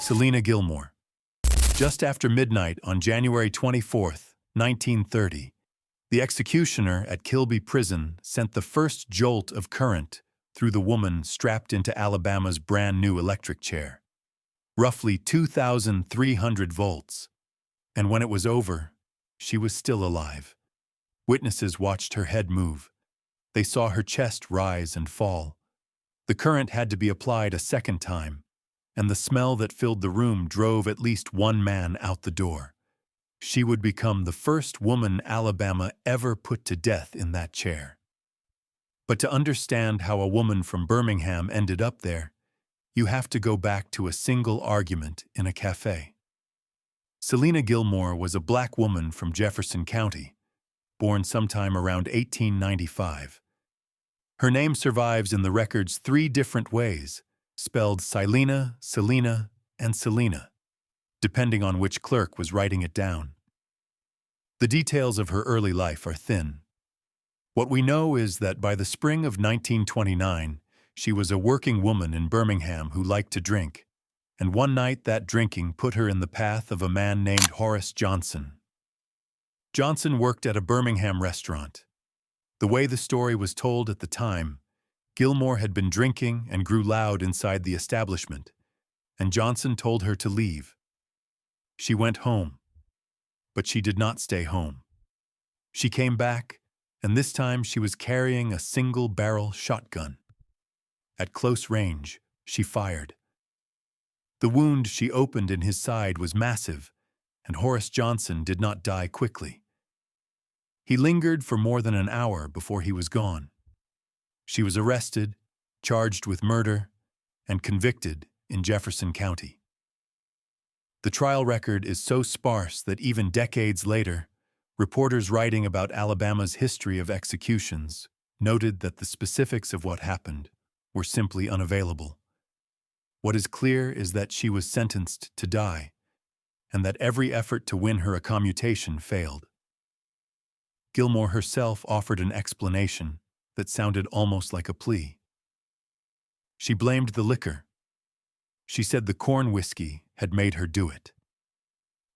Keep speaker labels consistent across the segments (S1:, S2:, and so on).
S1: Selena Gilmore. Just after midnight on January 24, 1930, the executioner at Kilby Prison sent the first jolt of current through the woman strapped into Alabama's brand-new electric chair. Roughly 2,300 volts. And when it was over, she was still alive. Witnesses watched her head move. They saw her chest rise and fall. The current had to be applied a second time, and the smell that filled the room drove at least one man out the door. She would become the first woman Alabama ever put to death in that chair. But to understand how a woman from Birmingham ended up there, you have to go back to a single argument in a cafe. Selena Gilmore was a black woman from Jefferson County, born sometime around 1895. Her name survives in the records 3 different ways, spelled Silena, Selena, and Selena, depending on which clerk was writing it down. The details of her early life are thin. What we know is that by the spring of 1929, she was a working woman in Birmingham who liked to drink, and one night that drinking put her in the path of a man named Horace Johnson. Johnson worked at a Birmingham restaurant. The way the story was told at the time, Gilmore had been drinking and grew loud inside the establishment, and Johnson told her to leave. She went home, but she did not stay home. She came back, and this time she was carrying a single-barrel shotgun. At close range, she fired. The wound she opened in his side was massive, and Horace Johnson did not die quickly. He lingered for more than an hour before he was gone. She was arrested, charged with murder, and convicted in Jefferson County. The trial record is so sparse that even decades later, reporters writing about Alabama's history of executions noted that the specifics of what happened were simply unavailable. What is clear is that she was sentenced to die, and that every effort to win her a commutation failed. Gilmore herself offered an explanation that sounded almost like a plea. She blamed the liquor. She said the corn whiskey had made her do it.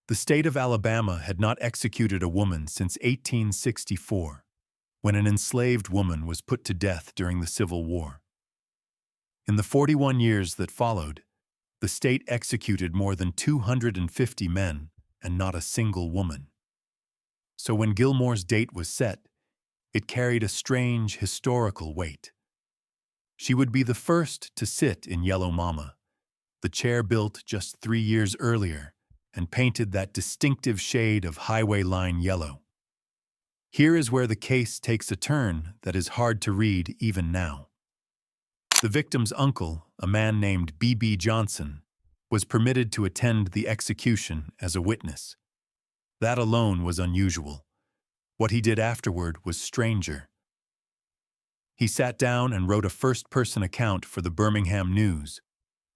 S1: The state of Alabama had not executed a woman since 1864, when an enslaved woman was put to death during the Civil War. In the 41 years that followed, the state executed more than 250 men and not a single woman. So when Gilmore's date was set, it carried a strange historical weight. She would be the first to sit in Yellow Mama, the chair built just 3 years earlier and painted that distinctive shade of highway line yellow. Here is where the case takes a turn that is hard to read even now. The victim's uncle, a man named B.B. Johnson, was permitted to attend the execution as a witness. That alone was unusual. What he did afterward was stranger. He sat down and wrote a first-person account for the Birmingham News,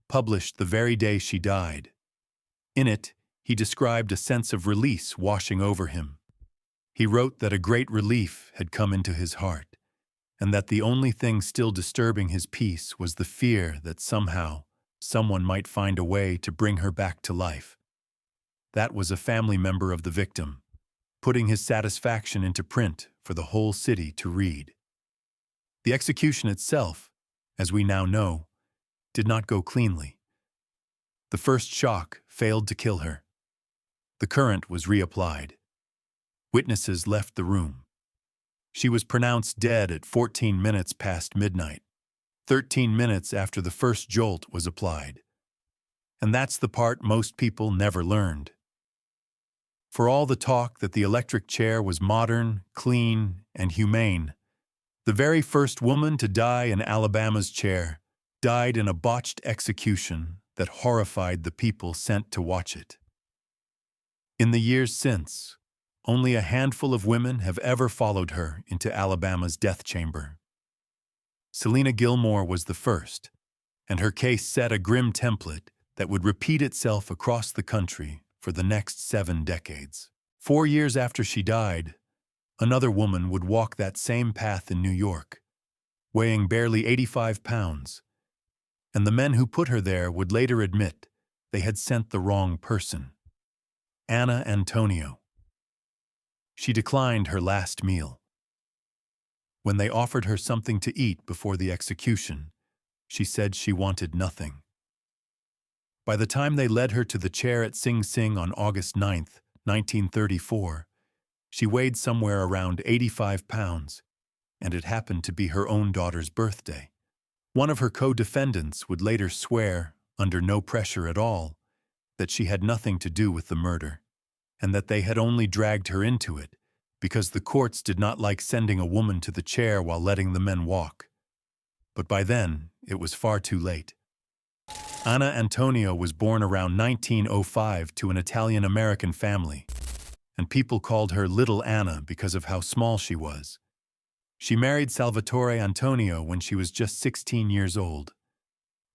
S1: published the very day she died. In it, he described a sense of release washing over him. He wrote that a great relief had come into his heart, and that the only thing still disturbing his peace was the fear that somehow someone might find a way to bring her back to life. That was a family member of the victim, putting his satisfaction into print for the whole city to read. The execution itself, as we now know, did not go cleanly. The first shock failed to kill her. The current was reapplied. Witnesses left the room. She was pronounced dead at 14 minutes past midnight, 13 minutes after the first jolt was applied. And that's the part most people never learned. For all the talk that the electric chair was modern, clean, and humane, the very first woman to die in Alabama's chair died in a botched execution that horrified the people sent to watch it. In the years since, only a handful of women have ever followed her into Alabama's death chamber. Selena Gilmore was the first, and her case set a grim template that would repeat itself across the country for the next 7 decades. 4 years after she died, another woman would walk that same path in New York, weighing barely 85 pounds, and the men who put her there would later admit they had sent the wrong person. Ana Antonio. She declined her last meal. When they offered her something to eat before the execution, she said she wanted nothing. By the time they led her to the chair at Sing Sing on August 9, 1934, she weighed somewhere around 85 pounds, and it happened to be her own daughter's birthday. One of her co-defendants would later swear, under no pressure at all, that she had nothing to do with the murder, and that they had only dragged her into it because the courts did not like sending a woman to the chair while letting the men walk. But by then, it was far too late. Ana Antonio was born around 1905 to an Italian-American family, and people called her Little Anna because of how small she was. She married Salvatore Antonio when she was just 16 years old.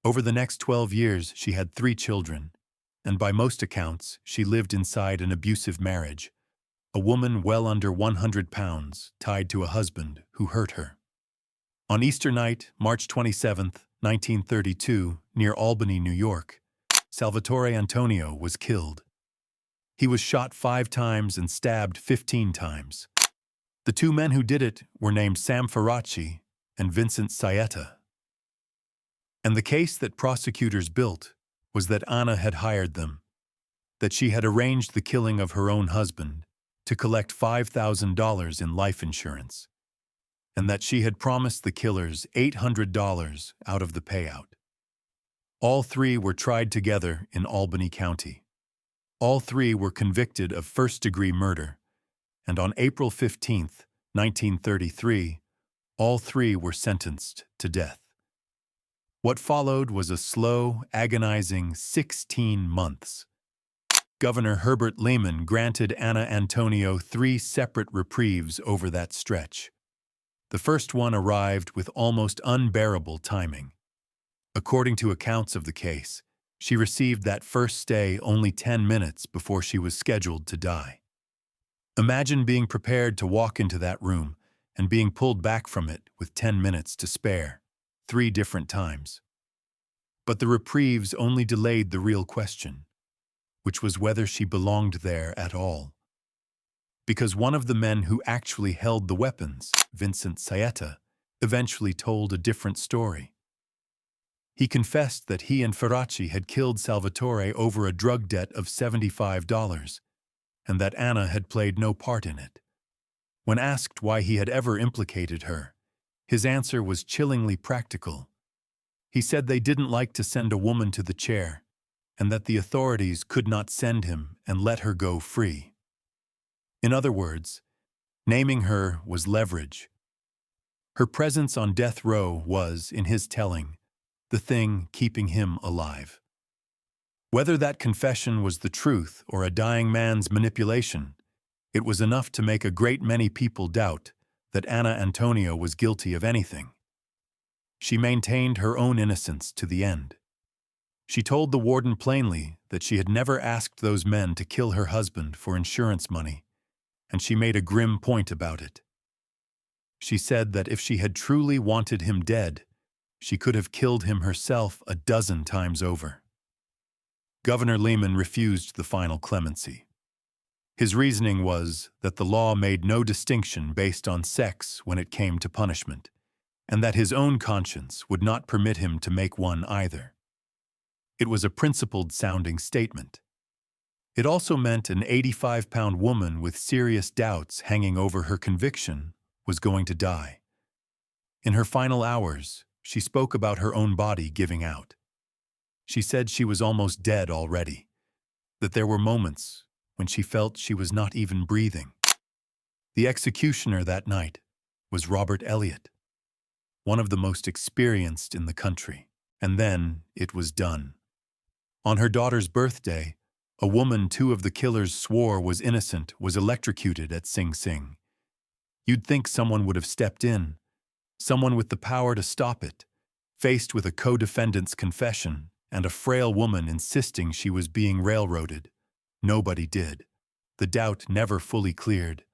S1: Over the next 12 years, she had 3 children, and by most accounts, she lived inside an abusive marriage, a woman well under 100 pounds tied to a husband who hurt her. On Easter night, March 27, 1932, near Albany, New York, Salvatore Antonio was killed. He was shot 5 times and stabbed 15 times. The 2 men who did it were named Sam Ferracci and Vincent Saietta. And the case that prosecutors built was that Ana had hired them, that she had arranged the killing of her own husband to collect $5,000 in life insurance, and that she had promised the killers $800 out of the payout. All 3 were tried together in Albany County. All 3 were convicted of first-degree murder, and on April 15, 1933, all 3 were sentenced to death. What followed was a slow, agonizing 16 months. Governor Herbert Lehman granted Ana Antonio 3 separate reprieves over that stretch. The first one arrived with almost unbearable timing. According to accounts of the case, she received that first stay only 10 minutes before she was scheduled to die. Imagine being prepared to walk into that room and being pulled back from it with 10 minutes to spare, 3 different times. But the reprieves only delayed the real question, which was whether she belonged there at all. Because one of the men who actually held the weapons, Vincent Saietta, eventually told a different story. He confessed that he and Ferracci had killed Salvatore over a drug debt of $75, and that Ana had played no part in it. When asked why he had ever implicated her, his answer was chillingly practical. He said they didn't like to send a woman to the chair, and that the authorities could not send him and let her go free. In other words, naming her was leverage. Her presence on death row was, in his telling, the thing keeping him alive. Whether that confession was the truth or a dying man's manipulation, it was enough to make a great many people doubt that Ana Antonio was guilty of anything. She maintained her own innocence to the end. She told the warden plainly that she had never asked those men to kill her husband for insurance money, and she made a grim point about it. She said that if she had truly wanted him dead, she could have killed him herself a dozen times over. Governor Lehman refused the final clemency. His reasoning was that the law made no distinction based on sex when it came to punishment, and that his own conscience would not permit him to make one either. It was a principled-sounding statement. It also meant an 85-pound woman with serious doubts hanging over her conviction was going to die. In her final hours, she spoke about her own body giving out. She said she was almost dead already, that there were moments when she felt she was not even breathing. The executioner that night was Robert Elliott, one of the most experienced in the country, and then it was done. On her daughter's birthday, a woman 2 of the killers swore was innocent was electrocuted at Sing Sing. You'd think someone would have stepped in, someone with the power to stop it, faced with a co-defendant's confession and a frail woman insisting she was being railroaded. Nobody did. The doubt never fully cleared.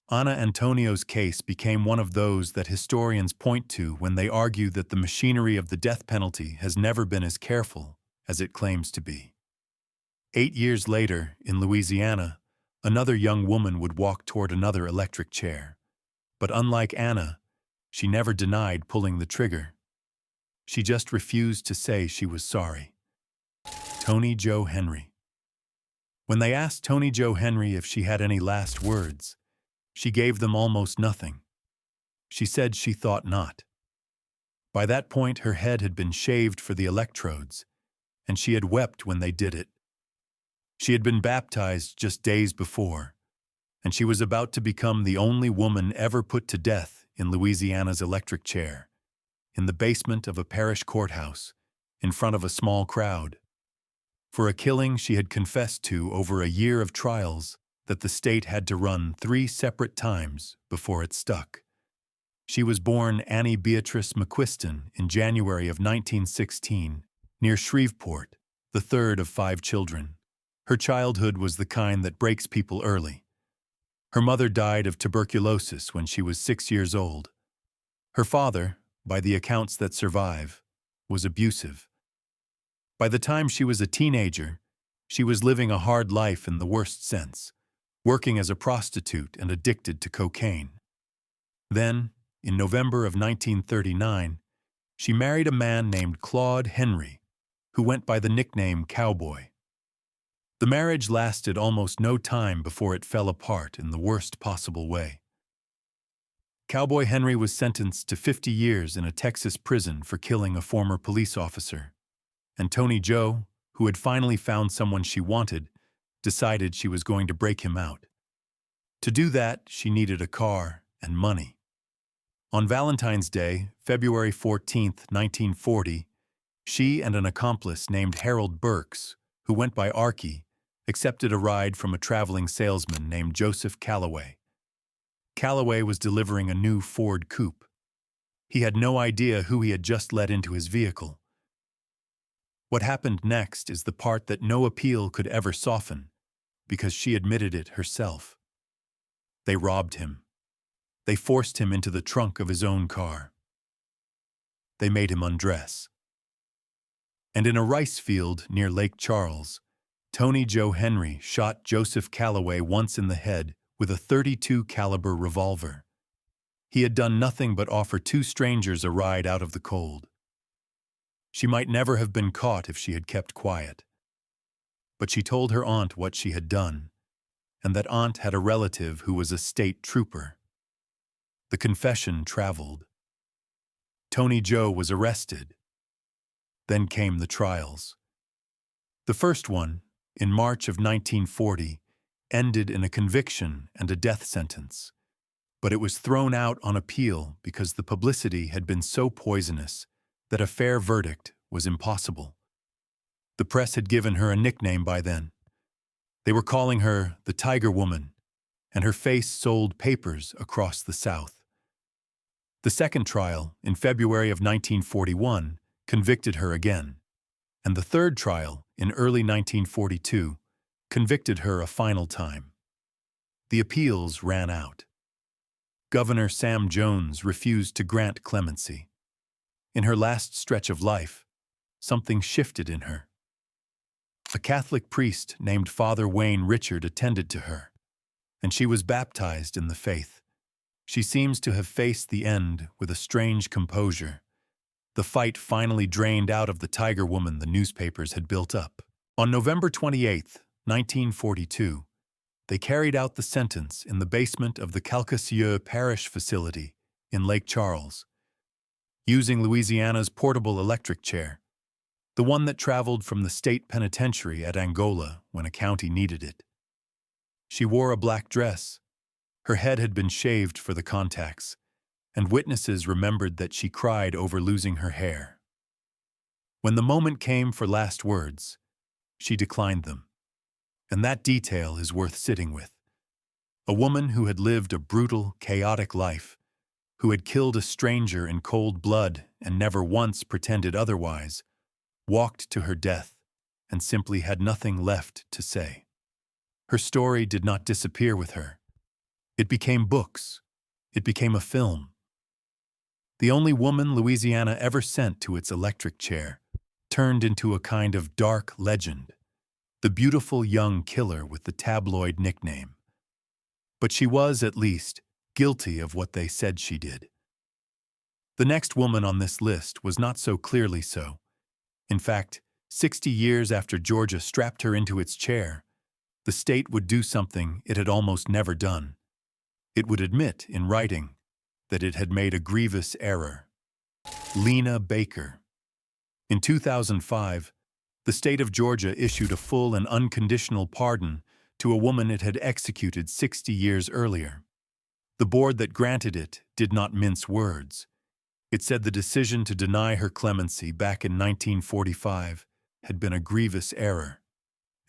S1: Ana Antonio's case became one of those that historians point to when they argue that the machinery of the death penalty has never been as careful as it claims to be. 8 years later, in Louisiana, another young woman would walk toward another electric chair. But unlike Anna, she never denied pulling the trigger. She just refused to say she was sorry. Toni Jo Henry. When they asked Toni Jo Henry if she had any last words, she gave them almost nothing. She said she thought not. By that point, her head had been shaved for the electrodes, and she had wept when they did it. She had been baptized just days before, and she was about to become the only woman ever put to death in Louisiana's electric chair, in the basement of a parish courthouse, in front of a small crowd, for a killing she had confessed to over a year of trials that the state had to run 3 separate times before it stuck. She was born Annie Beatrice McQuiston in January of 1916, near Shreveport, the third of 5 children. Her childhood was the kind that breaks people early. Her mother died of tuberculosis when she was 6 years old. Her father, by the accounts that survive, was abusive. By the time she was a teenager, she was living a hard life in the worst sense, working as a prostitute and addicted to cocaine. Then, in November of 1939, she married a man named Claude Henry, who went by the nickname Cowboy. The marriage lasted almost no time before it fell apart in the worst possible way. Cowboy Henry was sentenced to 50 years in a Texas prison for killing a former police officer, and Toni Jo, who had finally found someone she wanted, decided she was going to break him out. To do that, she needed a car and money. On Valentine's Day, February 14, 1940, she and an accomplice named Harold Burks, who went by Archie, accepted a ride from a traveling salesman named Joseph Calloway. Calloway was delivering a new Ford coupe. He had no idea who he had just let into his vehicle. What happened next is the part that no appeal could ever soften, because she admitted it herself. They robbed him. They forced him into the trunk of his own car. They made him undress. And in a rice field near Lake Charles, Toni Jo Henry shot Joseph Calloway once in the head with a .32 caliber revolver. He had done nothing but offer 2 strangers a ride out of the cold. She might never have been caught if she had kept quiet. But she told her aunt what she had done, and that aunt had a relative who was a state trooper. The confession traveled. Toni Jo was arrested. Then came the trials. The first one, in March of 1940, ended in a conviction and a death sentence, but it was thrown out on appeal because the publicity had been so poisonous that a fair verdict was impossible. The press had given her a nickname by then. They were calling her the Tiger Woman, and her face sold papers across the South. The second trial, in February of 1941, convicted her again, and the third trial, in early 1942, convicted her a final time. The appeals ran out. Governor Sam Jones refused to grant clemency. In her last stretch of life, something shifted in her. A Catholic priest named Father Wayne Richard attended to her, and she was baptized in the faith. She seems to have faced the end with a strange composure. The fight finally drained out of the Tiger Woman the newspapers had built up. On November 28, 1942, they carried out the sentence in the basement of the Calcasieu Parish facility in Lake Charles, using Louisiana's portable electric chair, the one that traveled from the state penitentiary at Angola when a county needed it. She wore a black dress. Her head had been shaved for the contacts, and witnesses remembered that she cried over losing her hair. When the moment came for last words, she declined them, and that detail is worth sitting with. A woman who had lived a brutal, chaotic life, who had killed a stranger in cold blood and never once pretended otherwise, walked to her death and simply had nothing left to say. Her story did not disappear with her. It became books. It became a film. The only woman Louisiana ever sent to its electric chair turned into a kind of dark legend, the beautiful young killer with the tabloid nickname. But she was, at least, guilty of what they said she did. The next woman on this list was not so clearly so. In fact, 60 years after Georgia strapped her into its chair, the state would do something it had almost never done. It would admit, in writing, that it had made a grievous error. Lena Baker. In 2005, the state of Georgia issued a full and unconditional pardon to a woman it had executed 60 years earlier. The board that granted it did not mince words. It said the decision to deny her clemency back in 1945 had been a grievous error,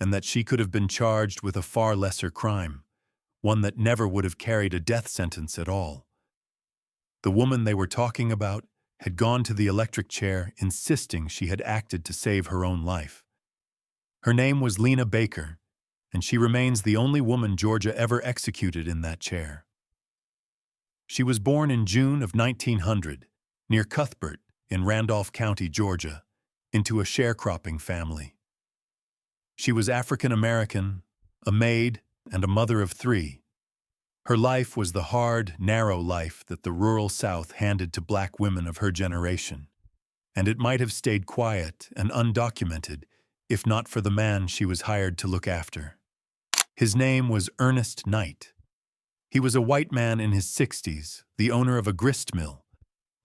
S1: and that she could have been charged with a far lesser crime, one that never would have carried a death sentence at all. The woman they were talking about had gone to the electric chair insisting she had acted to save her own life. Her name was Lena Baker, and she remains the only woman Georgia ever executed in that chair. She was born in June of 1900, near Cuthbert in Randolph County, Georgia, into a sharecropping family. She was African American, a maid, and a mother of 3. Her life was the hard, narrow life that the rural South handed to black women of her generation, and it might have stayed quiet and undocumented if not for the man she was hired to look after. His name was Ernest Knight. He was a white man in his 60s, the owner of a grist mill,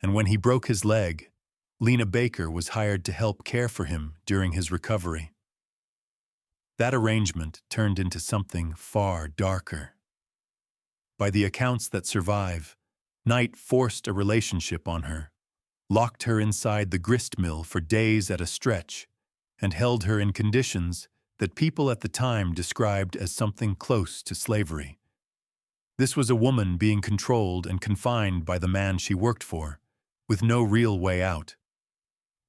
S1: and when he broke his leg, Lena Baker was hired to help care for him during his recovery. That arrangement turned into something far darker. By the accounts that survive, Knight forced a relationship on her, locked her inside the grist mill for days at a stretch, and held her in conditions that people at the time described as something close to slavery. This was a woman being controlled and confined by the man she worked for, with no real way out.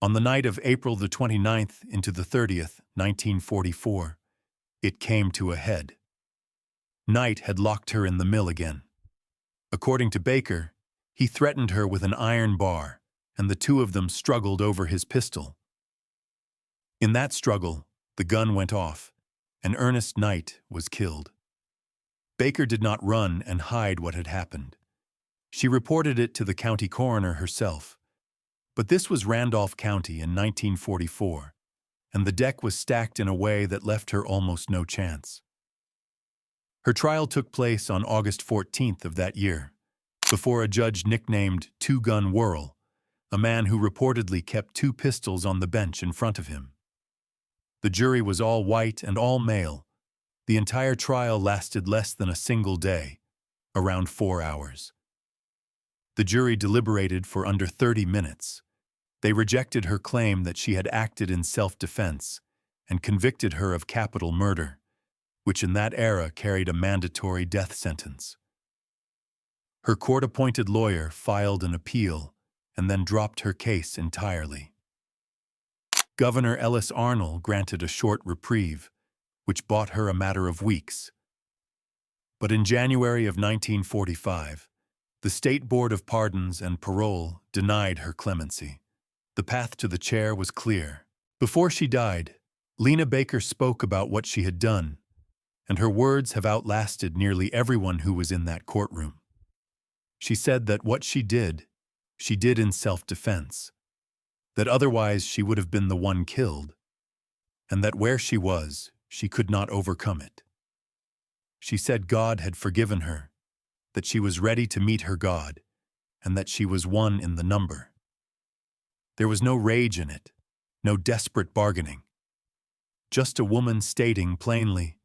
S1: On the night of April the 29th into the 30th, 1944, it came to a head. Knight had locked her in the mill again. According to Baker, he threatened her with an iron bar, and the two of them struggled over his pistol. In that struggle, the gun went off, and Ernest Knight was killed. Baker did not run and hide what had happened. She reported it to the county coroner herself. But this was Randolph County in 1944, and the deck was stacked in a way that left her almost no chance. Her trial took place on August 14th of that year, before a judge nicknamed Two-Gun Whirl, a man who reportedly kept 2 pistols on the bench in front of him. The jury was all white and all male. The entire trial lasted less than a single day, around 4 hours. The jury deliberated for under 30 minutes. They rejected her claim that she had acted in self-defense and convicted her of capital murder, which in that era carried a mandatory death sentence. Her court-appointed lawyer filed an appeal and then dropped her case entirely. Governor Ellis Arnold granted a short reprieve, which bought her a matter of weeks. But in January of 1945, the State Board of Pardons and Parole denied her clemency. The path to the chair was clear. Before she died, Lena Baker spoke about what she had done, and her words have outlasted nearly everyone who was in that courtroom. She said that what she did in self-defense, that otherwise she would have been the one killed, and that where she was, she could not overcome it. She said God had forgiven her, that she was ready to meet her God, and that she was one in the number. There was no rage in it, no desperate bargaining. Just a woman stating plainly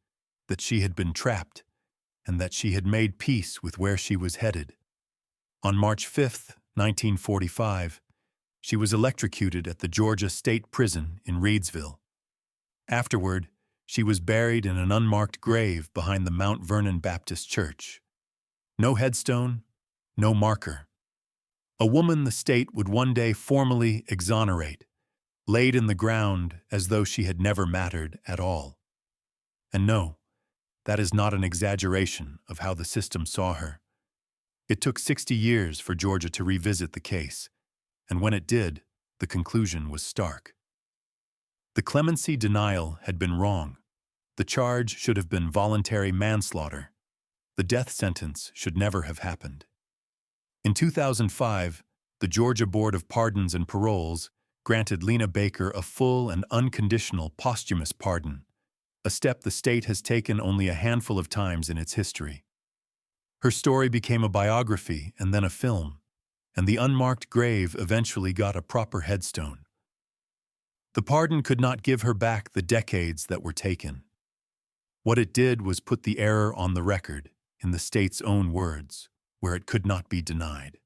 S1: that she had been trapped and that she had made peace with where she was headed. On March 5, 1945, she was electrocuted at the Georgia State Prison in Reidsville. Afterward, she was buried in an unmarked grave behind the Mount Vernon Baptist Church. No headstone, no marker. A woman the state would one day formally exonerate, laid in the ground as though she had never mattered at all. And no, that is not an exaggeration of how the system saw her. It took 60 years for Georgia to revisit the case, and when it did, the conclusion was stark. The clemency denial had been wrong. The charge should have been voluntary manslaughter. The death sentence should never have happened. In 2005, the Georgia Board of Pardons and Paroles granted Lena Baker a full and unconditional posthumous pardon, a step the state has taken only a handful of times in its history. Her story became a biography and then a film, and the unmarked grave eventually got a proper headstone. The pardon could not give her back the decades that were taken. What it did was put the error on the record, in the state's own words, where it could not be denied.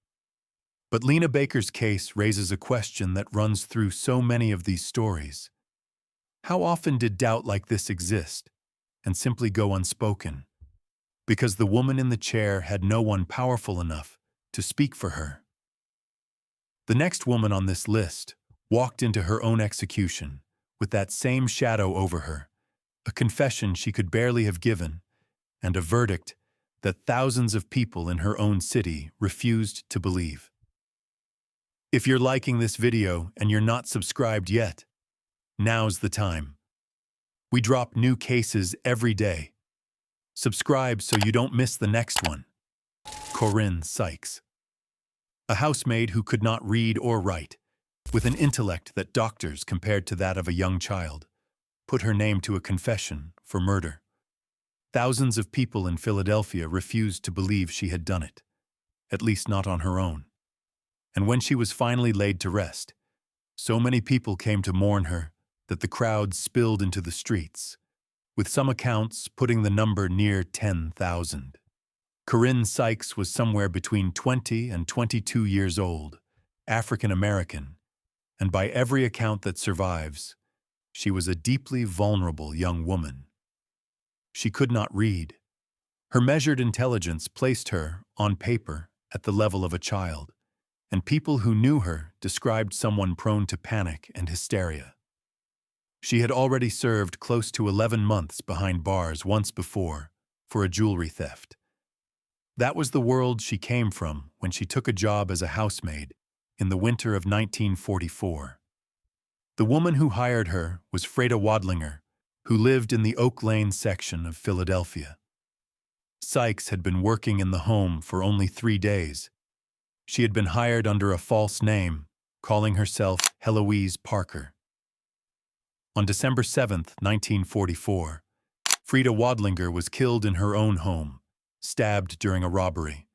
S1: But Lena Baker's case raises a question that runs through so many of these stories. How often did doubt like this exist and simply go unspoken? Because the woman in the chair had no one powerful enough to speak for her. The next woman on this list walked into her own execution with that same shadow over her, a confession she could barely have given, and a verdict that thousands of people in her own city refused to believe. If you're liking this video and you're not subscribed yet, now's the time. We drop new cases every day. Subscribe so you don't miss the next one. Corinne Sykes. A housemaid who could not read or write, with an intellect that doctors compared to that of a young child, put her name to a confession for murder. Thousands of people in Philadelphia refused to believe she had done it, at least not on her own. And when she was finally laid to rest, so many people came to mourn her that the crowd spilled into the streets, with some accounts putting the number near 10,000. Corinne Sykes was somewhere between 20 and 22 years old, African American, and by every account that survives, she was a deeply vulnerable young woman. She could not read. Her measured intelligence placed her, on paper, at the level of a child, and people who knew her described someone prone to panic and hysteria. She had already served close to 11 months behind bars once before for a jewelry theft. That was the world she came from when she took a job as a housemaid in the winter of 1944. The woman who hired her was Freda Wadlinger, who lived in the Oak Lane section of Philadelphia. Sykes had been working in the home for only 3 days. She had been hired under a false name, calling herself Heloise Parker. On December 7, 1944, Freda Wadlinger was killed in her own home, stabbed during a robbery.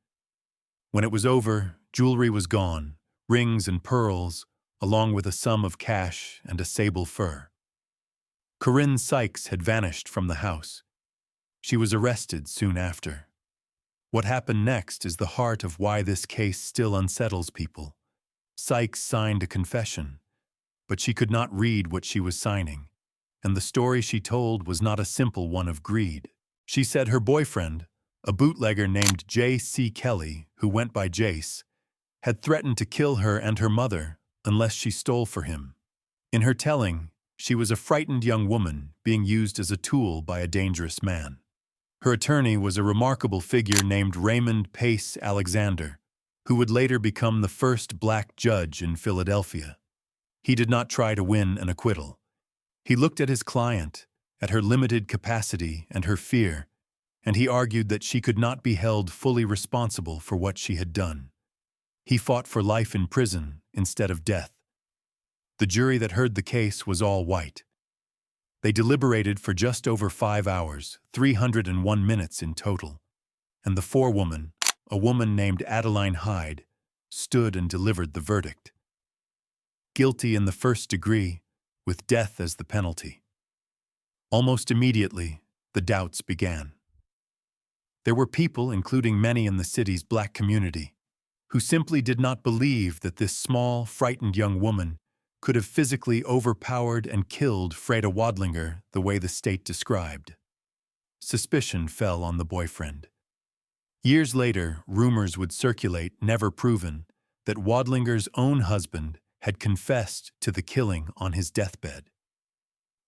S1: When it was over, jewelry was gone, rings and pearls, along with a sum of cash and a sable fur. Corinne Sykes had vanished from the house. She was arrested soon after. What happened next is the heart of why this case still unsettles people. Sykes signed a confession, but she could not read what she was signing, and the story she told was not a simple one of greed. She said her boyfriend, a bootlegger named J.C. Kelly, who went by Jace, had threatened to kill her and her mother unless she stole for him. In her telling, she was a frightened young woman being used as a tool by a dangerous man. Her attorney was a remarkable figure named Raymond Pace Alexander, who would later become the first black judge in Philadelphia. He did not try to win an acquittal. He looked at his client, at her limited capacity and her fear, and he argued that she could not be held fully responsible for what she had done. He fought for life in prison instead of death. The jury that heard the case was all white. They deliberated for just over 5 hours, 301 minutes in total, and the forewoman, a woman named Adeline Hyde, stood and delivered the verdict. Guilty in the first degree, with death as the penalty. Almost immediately, the doubts began. There were people, including many in the city's black community, who simply did not believe that this small, frightened young woman could have physically overpowered and killed Freda Wadlinger the way the state described. Suspicion fell on the boyfriend. Years later, rumors would circulate, never proven, that Wadlinger's own husband had confessed to the killing on his deathbed.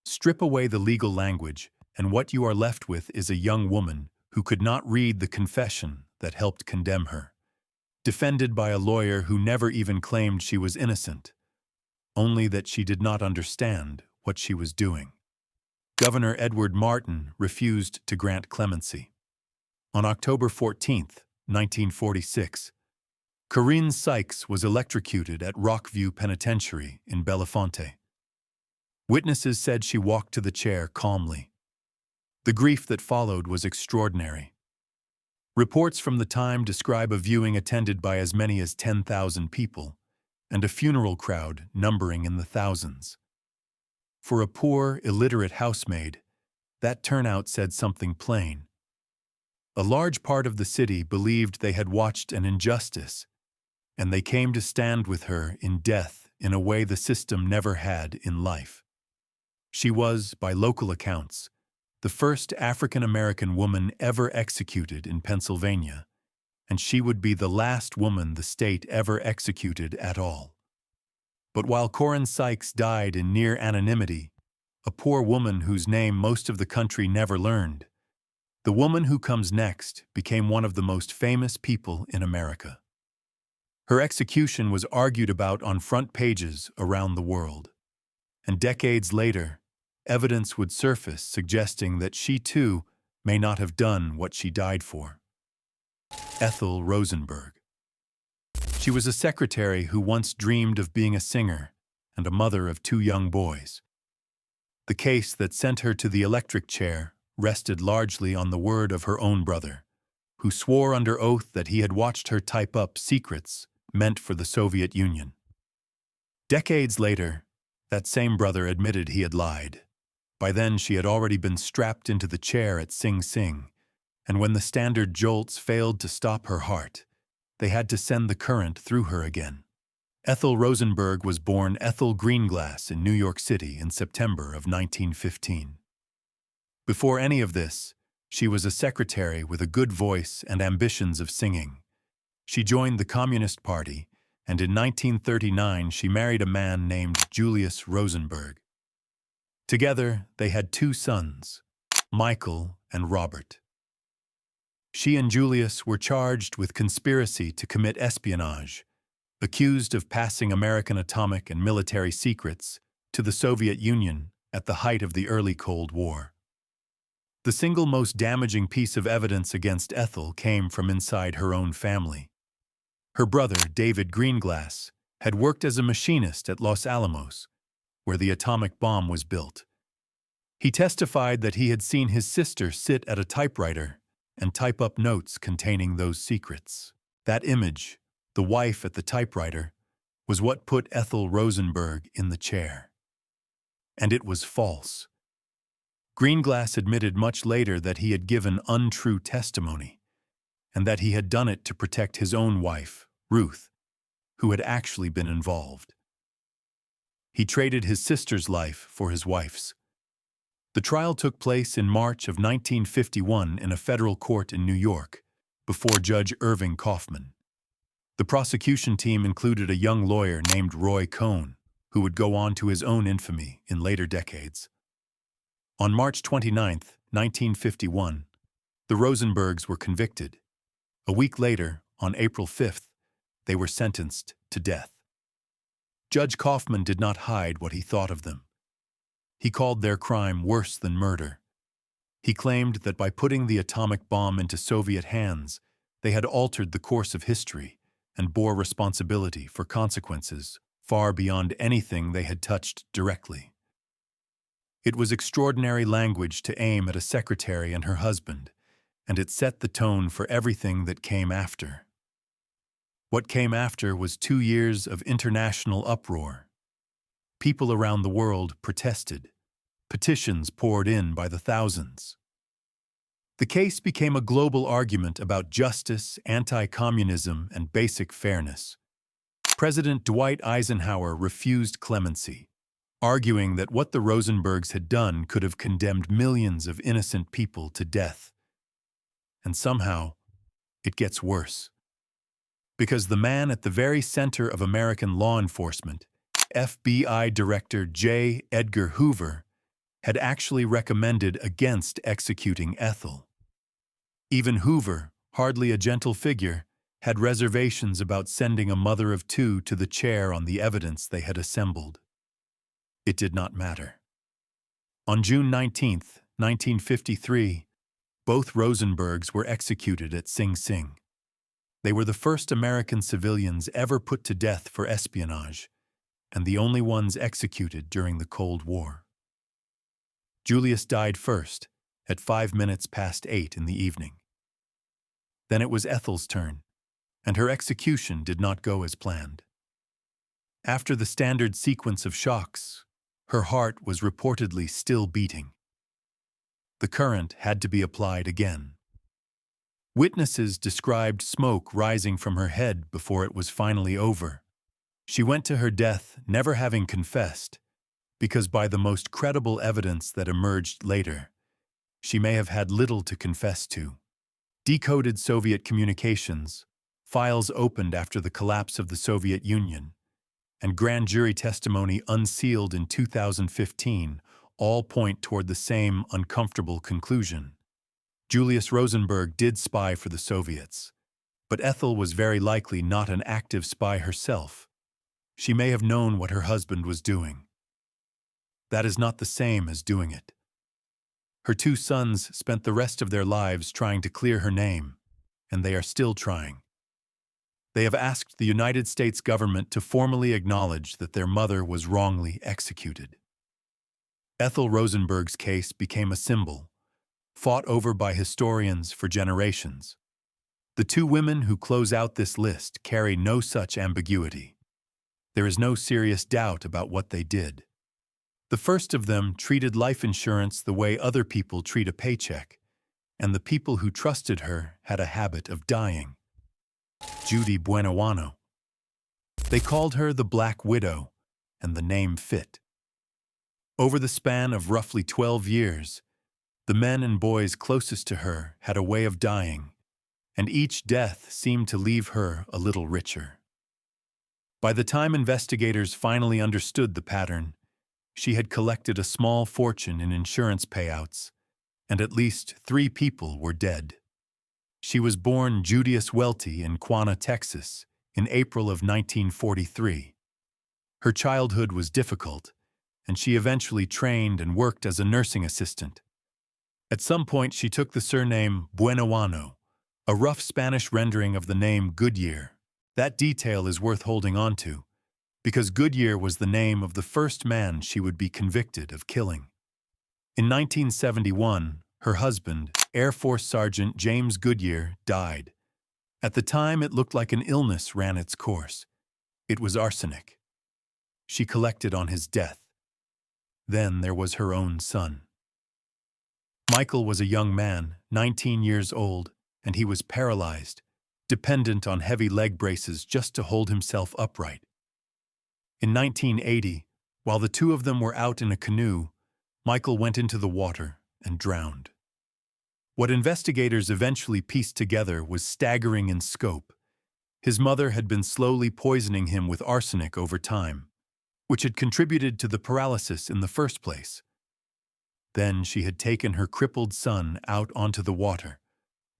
S1: Strip away the legal language, and what you are left with is a young woman who could not read the confession that helped condemn her, defended by a lawyer who never even claimed she was innocent, only that she did not understand what she was doing. Governor Edward Martin refused to grant clemency. On October 14, 1946, Corinne Sykes was electrocuted at Rockview Penitentiary in Belafonte. Witnesses said she walked to the chair calmly. The grief that followed was extraordinary. Reports from the time describe a viewing attended by as many as 10,000 people, and a funeral crowd numbering in the thousands. For a poor, illiterate housemaid, that turnout said something plain. A large part of the city believed they had watched an injustice, and they came to stand with her in death in a way the system never had in life. She was, by local accounts, the first African-American woman ever executed in Pennsylvania, and she would be the last woman the state ever executed at all. But while Corinne Sykes died in near anonymity, a poor woman whose name most of the country never learned, the woman who comes next became one of the most famous people in America. Her execution was argued about on front pages around the world, and decades later, evidence would surface suggesting that she too may not have done what she died for. Ethel Rosenberg. She was a secretary who once dreamed of being a singer and a mother of 2 young boys. The case that sent her to the electric chair rested largely on the word of her own brother, who swore under oath that he had watched her type up secrets meant for the Soviet Union. Decades later, that same brother admitted he had lied. By then, she had already been strapped into the chair at Sing Sing, and when the standard jolts failed to stop her heart, they had to send the current through her again. Ethel Rosenberg was born Ethel Greenglass in New York City in September of 1915. Before any of this, she was a secretary with a good voice and ambitions of singing. She joined the Communist Party, and in 1939 she married a man named Julius Rosenberg. Together, they had 2 sons, Michael and Robert. She and Julius were charged with conspiracy to commit espionage, accused of passing American atomic and military secrets to the Soviet Union at the height of the early Cold War. The single most damaging piece of evidence against Ethel came from inside her own family. Her brother, David Greenglass, had worked as a machinist at Los Alamos, where the atomic bomb was built. He testified that he had seen his sister sit at a typewriter and type up notes containing those secrets. That image, the wife at the typewriter, was what put Ethel Rosenberg in the chair. And it was false. Greenglass admitted much later that he had given untrue testimony, and that he had done it to protect his own wife, Ruth, who had actually been involved. He traded his sister's life for his wife's. The trial took place in March of 1951 in a federal court in New York, before Judge Irving Kaufman. The prosecution team included a young lawyer named Roy Cohn, who would go on to his own infamy in later decades. On March 29, 1951, the Rosenbergs were convicted. A week later, on April 5th, they were sentenced to death. Judge Kaufman did not hide what he thought of them. He called their crime worse than murder. He claimed that by putting the atomic bomb into Soviet hands, they had altered the course of history and bore responsibility for consequences far beyond anything they had touched directly. It was extraordinary language to aim at a secretary and her husband, and it set the tone for everything that came after. What came after was 2 years of international uproar. People around the world protested. Petitions poured in by the thousands. The case became a global argument about justice, anti-communism, and basic fairness. President Dwight Eisenhower refused clemency, arguing that what the Rosenbergs had done could have condemned millions of innocent people to death. And somehow, it gets worse. Because the man at the very center of American law enforcement, FBI Director J. Edgar Hoover, had actually recommended against executing Ethel. Even Hoover, hardly a gentle figure, had reservations about sending a mother of 2 to the chair on the evidence they had assembled. It did not matter. On June 19, 1953, both Rosenbergs were executed at Sing Sing. They were the first American civilians ever put to death for espionage, and the only ones executed during the Cold War. Julius died first, at 8:05 in the evening. Then it was Ethel's turn, and her execution did not go as planned. After the standard sequence of shocks, her heart was reportedly still beating. The current had to be applied again. Witnesses described smoke rising from her head before it was finally over. She went to her death never having confessed, because by the most credible evidence that emerged later, she may have had little to confess to. Decoded Soviet communications, files opened after the collapse of the Soviet Union, and grand jury testimony unsealed in 2015 all point toward the same uncomfortable conclusion. Julius Rosenberg did spy for the Soviets, but Ethel was very likely not an active spy herself. She may have known what her husband was doing. That is not the same as doing it. Her two sons spent the rest of their lives trying to clear her name, and they are still trying. They have asked the United States government to formally acknowledge that their mother was wrongly executed. Ethel Rosenberg's case became a symbol, fought over by historians for generations. The two women who close out this list carry no such ambiguity. There is no serious doubt about what they did. The first of them treated life insurance the way other people treat a paycheck, and the people who trusted her had a habit of dying. Judy Buenoano. They called her the Black Widow, and the name fit. Over the span of roughly 12 years, the men and boys closest to her had a way of dying, and each death seemed to leave her a little richer. By the time investigators finally understood the pattern, she had collected a small fortune in insurance payouts, and at least 3 people were dead. She was born Judius Welty in Quanah, Texas, in April of 1943. Her childhood was difficult, and she eventually trained and worked as a nursing assistant. At some point, she took the surname Buenoano, a rough Spanish rendering of the name Goodyear. That detail is worth holding on to, because Goodyear was the name of the first man she would be convicted of killing. In 1971, her husband, Air Force Sergeant James Goodyear, died. At the time, it looked like an illness ran its course. It was arsenic. She collected on his death. Then there was her own son. Michael was a young man, 19 years old, and he was paralyzed, dependent on heavy leg braces just to hold himself upright. In 1980, while the two of them were out in a canoe, Michael went into the water and drowned. What investigators eventually pieced together was staggering in scope. His mother had been slowly poisoning him with arsenic over time, which had contributed to the paralysis in the first place. Then she had taken her crippled son out onto the water,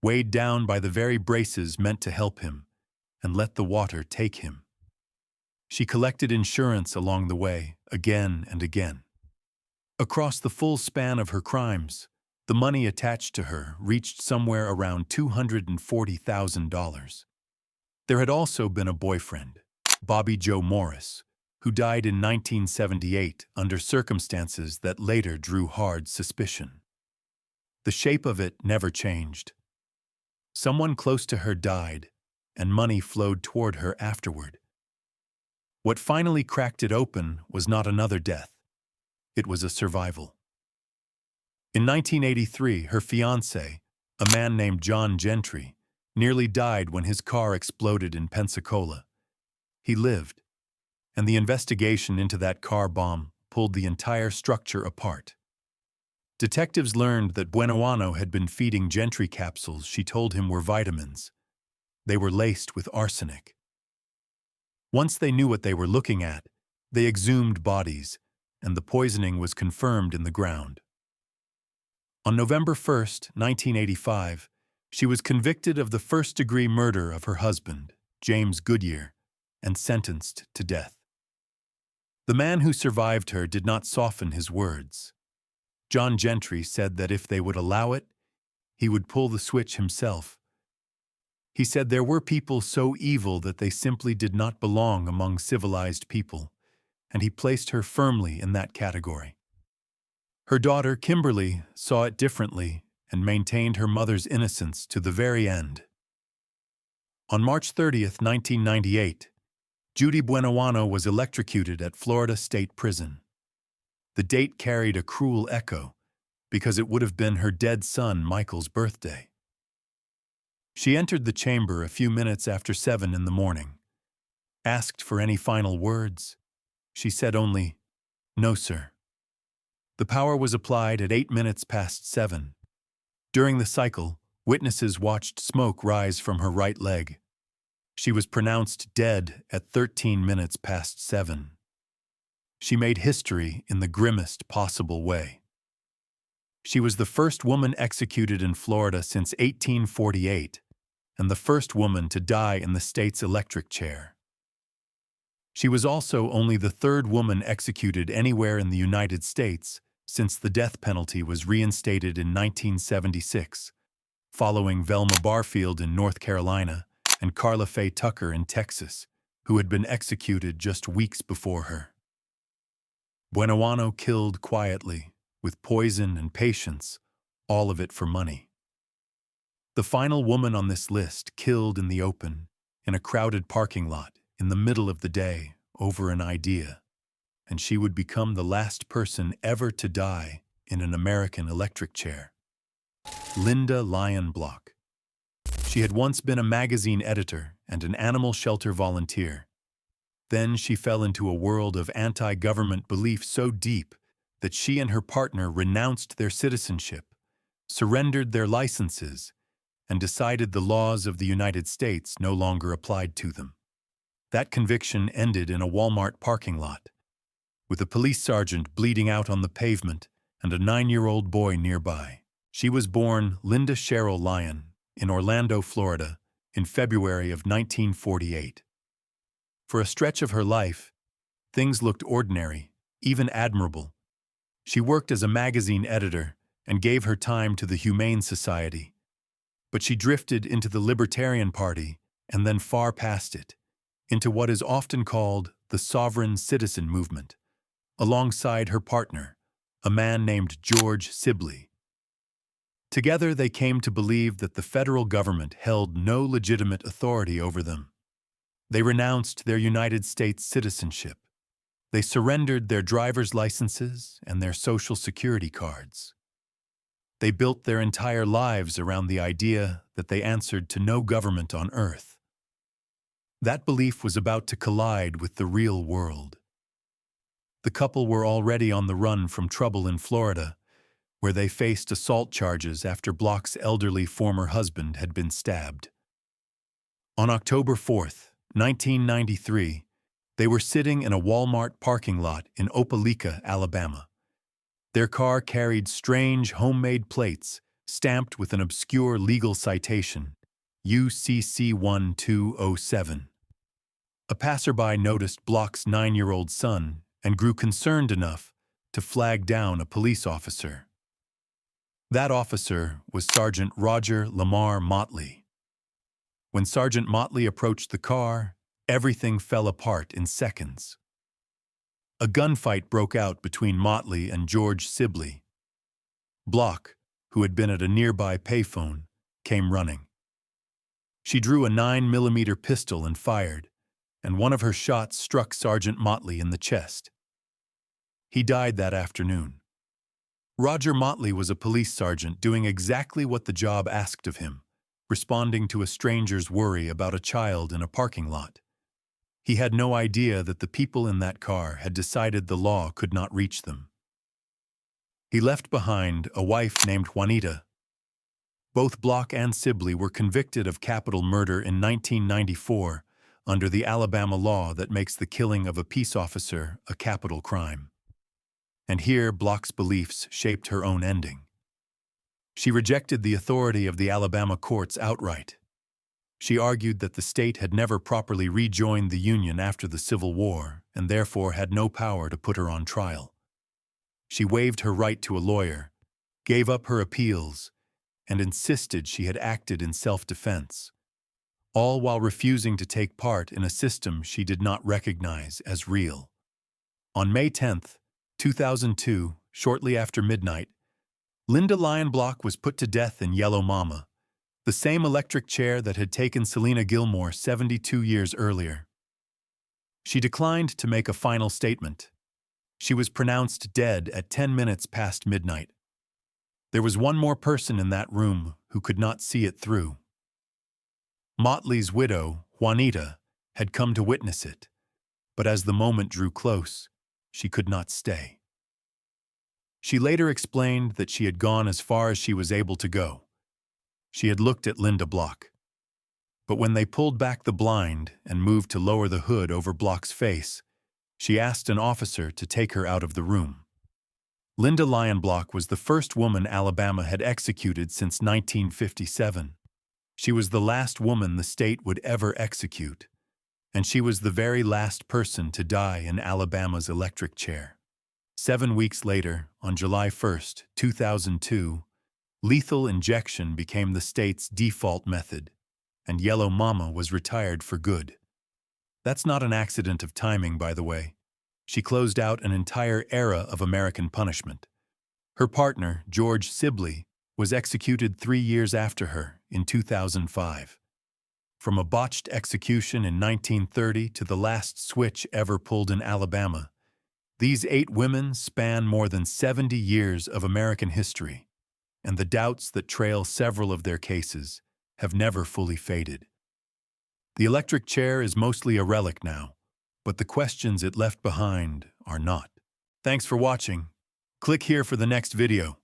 S1: weighed down by the very braces meant to help him, and let the water take him. She collected insurance along the way, again and again. Across the full span of her crimes, the money attached to her reached somewhere around $240,000. There had also been a boyfriend, Bobby Joe Morris, who died in 1978 under circumstances that later drew hard suspicion. The shape of it never changed. Someone close to her died, and money flowed toward her afterward. What finally cracked it open was not another death. It was a survival. In 1983, her fiancé, a man named John Gentry, nearly died when his car exploded in Pensacola. He lived, and the investigation into that car bomb pulled the entire structure apart. Detectives learned that Buenoano had been feeding Gentry capsules she told him were vitamins. They were laced with arsenic. Once they knew what they were looking at, they exhumed bodies, and the poisoning was confirmed in the ground. On November 1, 1985, she was convicted of the first-degree murder of her husband, James Goodyear, and sentenced to death. The man who survived her did not soften his words. John Gentry said that if they would allow it, he would pull the switch himself. He said there were people so evil that they simply did not belong among civilized people, and he placed her firmly in that category. Her daughter, Kimberly, saw it differently and maintained her mother's innocence to the very end. On March 30th, 1998, Judy Buenoano was electrocuted at Florida State Prison. The date carried a cruel echo because it would have been her dead son Michael's birthday. She entered the chamber a few minutes after 7 in the morning. Asked for any final words, she said only, "No, sir." The power was applied at 8 minutes past 7. During the cycle, witnesses watched smoke rise from her right leg. She was pronounced dead at 13 minutes past 7. She made history in the grimmest possible way. She was the first woman executed in Florida since 1848, and the first woman to die in the state's electric chair. She was also only the third woman executed anywhere in the United States since the death penalty was reinstated in 1976, following Velma Barfield in North Carolina and Carla Faye Tucker in Texas, who had been executed just weeks before her. Buenoano killed quietly, with poison and patience, all of it for money. The final woman on this list killed in the open, in a crowded parking lot, in the middle of the day, over an idea, and she would become the last person ever to die in an American electric chair. Linda Lyon Block. She had once been a magazine editor and an animal shelter volunteer. Then she fell into a world of anti-government belief so deep that she and her partner renounced their citizenship, surrendered their licenses, and decided the laws of the United States no longer applied to them. That conviction ended in a Walmart parking lot, with a police sergeant bleeding out on the pavement and a 9-year-old boy nearby. She was born Linda Cheryl Lyon in Orlando, Florida, in February of 1948. For a stretch of her life, things looked ordinary, even admirable. She worked as a magazine editor and gave her time to the Humane Society. But she drifted into the Libertarian Party and then far past it, into what is often called the sovereign citizen movement, alongside her partner, a man named George Sibley. Together they came to believe that the federal government held no legitimate authority over them. They renounced their United States citizenship. They surrendered their driver's licenses and their Social Security cards. They built their entire lives around the idea that they answered to no government on earth. That belief was about to collide with the real world. The couple were already on the run from trouble in Florida, where they faced assault charges after Block's elderly former husband had been stabbed. On October 4th, 1993, they were sitting in a Walmart parking lot in Opelika, Alabama. Their car carried strange homemade plates stamped with an obscure legal citation, UCC 1207. A passerby noticed Block's 9-year-old son and grew concerned enough to flag down a police officer. That officer was Sergeant Roger Lamar Motley. When Sergeant Motley approached the car, everything fell apart in seconds. A gunfight broke out between Motley and George Sibley. Block, who had been at a nearby payphone, came running. She drew a 9mm pistol and fired, and one of her shots struck Sergeant Motley in the chest. He died that afternoon. Roger Motley was a police sergeant doing exactly what the job asked of him, responding to a stranger's worry about a child in a parking lot. He had no idea that the people in that car had decided the law could not reach them. He left behind a wife named Juanita. Both Block and Sibley were convicted of capital murder in 1994 under the Alabama law that makes the killing of a peace officer a capital crime. And here Block's beliefs shaped her own ending. She rejected the authority of the Alabama courts outright. She argued that the state had never properly rejoined the Union after the Civil War and therefore had no power to put her on trial. She waived her right to a lawyer, gave up her appeals, and insisted she had acted in self-defense, all while refusing to take part in a system she did not recognize as real. On May 10, 2002, shortly after midnight, Linda Lionblock was put to death in Yellow Mama, the same electric chair that had taken Selena Gilmore 72 years earlier. She declined to make a final statement. She was pronounced dead at 10 minutes past midnight. There was one more person in that room who could not see it through. Motley's widow, Juanita, had come to witness it, but as the moment drew close, she could not stay. She later explained that she had gone as far as she was able to go. She had looked at Linda Block. But when they pulled back the blind and moved to lower the hood over Block's face, she asked an officer to take her out of the room. Linda Lionblock was the first woman Alabama had executed since 1957. She was the last woman the state would ever execute, and she was the very last person to die in Alabama's electric chair. 7 weeks later, on July 1, 2002, lethal injection became the state's default method, and Yellow Mama was retired for good. That's not an accident of timing, by the way. She closed out an entire era of American punishment. Her partner, George Sibley, was executed 3 years after her, in 2005. From a botched execution in 1930 to the last switch ever pulled in Alabama, these 8 women span more than 70 years of American history, and the doubts that trail several of their cases have never fully faded. The electric chair is mostly a relic now, but the questions it left behind are not. Thanks for watching. Click here for the next video.